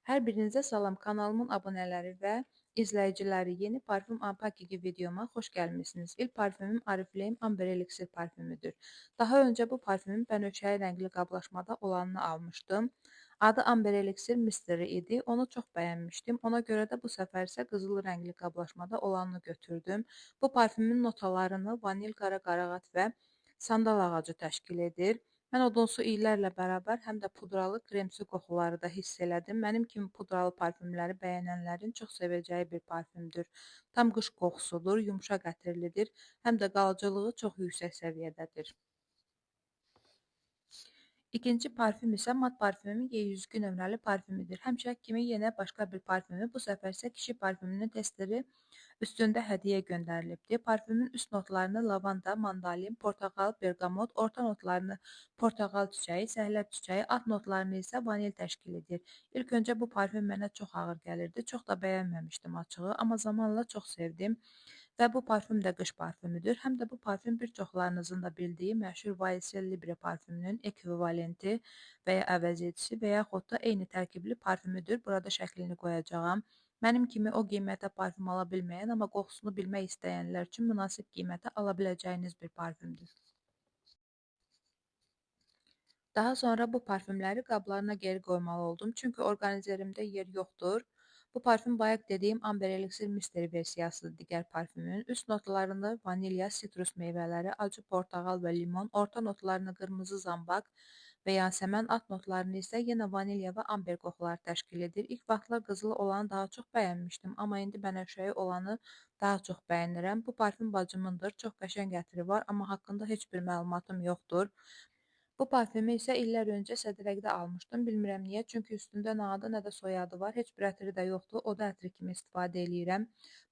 Hər birinizə salam, kanalımın abunələri və izləyiciləri. Yeni parfüm Unpacking videoma xoş gəlmisiniz. İlk parfümüm Oriflame Amber Elixir parfümüdür. Daha öncə bu parfümün bənövşəyi rəngli qablaşmada olanını almışdım. Adı Amber Elixir Mystery idi. Onu çox bəyənmişdim. Ona görə də bu səfər isə qızıl rəngli qablaşmada olanını götürdüm. Bu parfümün notalarını vanil, qara qarağat və sandal ağacı təşkil edir. Mən odunsu iylərlə bərabər həm də pudralı kremsi qoxuları da hiss elədim. Mənim kimi pudralı parfümləri bəyənənlərin çox sevəcəyi bir parfümdür. Tam qış qoxusudur, yumşaq ətirlidir, həm də qalıcılığı çox yüksək səviyyədədir. İkinci parfüm isə mat parfümün Y102 nömrəli parfümüdür. Həmişə kimi yenə başqa bir parfümü, bu səfər isə kişi parfümünün testeri üstündə hədiyyə göndərilibdir. Parfümün üst notlarını lavanda, mandalin, portağal, bergamot, orta notlarını portağal çiçəyi, səhlər çiçəyi, alt notlarını isə vanil təşkil edir. İlk öncə bu parfüm mənə çox ağır gəlirdi. Çox da bəyənməmişdim açığı, amma zamanla çox sevdim. Və bu parfüm də qış parfümüdür. Həm də bu parfüm bir çoxlarınızın da bildiyi məşhur YSL Libre parfümünün ekvivalenti və ya əvəzedicisi və yaxud da eyni tərkibli parfümüdür. Burada şəklini qoyacağam. Mənim kimi o qiymətə parfüm ala bilməyən, amma qoxusunu bilmək istəyənlər üçün münasib qiymətə ala biləcəyiniz bir parfümdür. Daha sonra bu parfümləri qablarına geri qoymalı oldum, çünki orqanizərimdə yer yoxdur. Bu parfüm bayaq dediyim Amber Elixir Mystery versiyasıdır digər parfümün. Üst notlarını vanilya, sitrus meyvələri, acı portağal və limon, orta notlarını qırmızı zambaq və yasəmən, alt notlarını isə yenə vanilya və amber qoxuları təşkil edir. İlk vaxtlar qızılı olanı daha çox bəyənmişdim, amma indi bənövşəyi olanı daha çox bəyənirəm. Bu parfüm bacımındır, çox qəşəng ətri var, amma haqqında heç bir məlumatım yoxdur. Bu parfümü isə illər öncə Sədrəkdə almışdım. Bilmirəm niyə, çünki üstündə nə adı, nə də soyadı var. Heç bir ətri də yoxdur. Oda ətri kimi istifadə eləyirəm.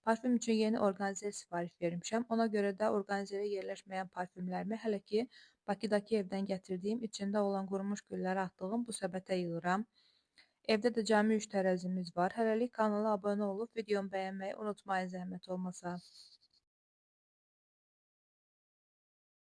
Parfüm üçün yeni orqanizər sifariş vermişəm. Ona görə də orqanizərə yerləşməyən parfümlərimi hələ ki Bakıdakı evdən gətirdiyim, içində olan qurumuş gülləri atdığım bu səbətə yığıram. Evdə də cəmi 3 tərəzimiz var. Hələlik kanala abunə olub videomu bəyənməyi unutmayın zəhmət olmasa.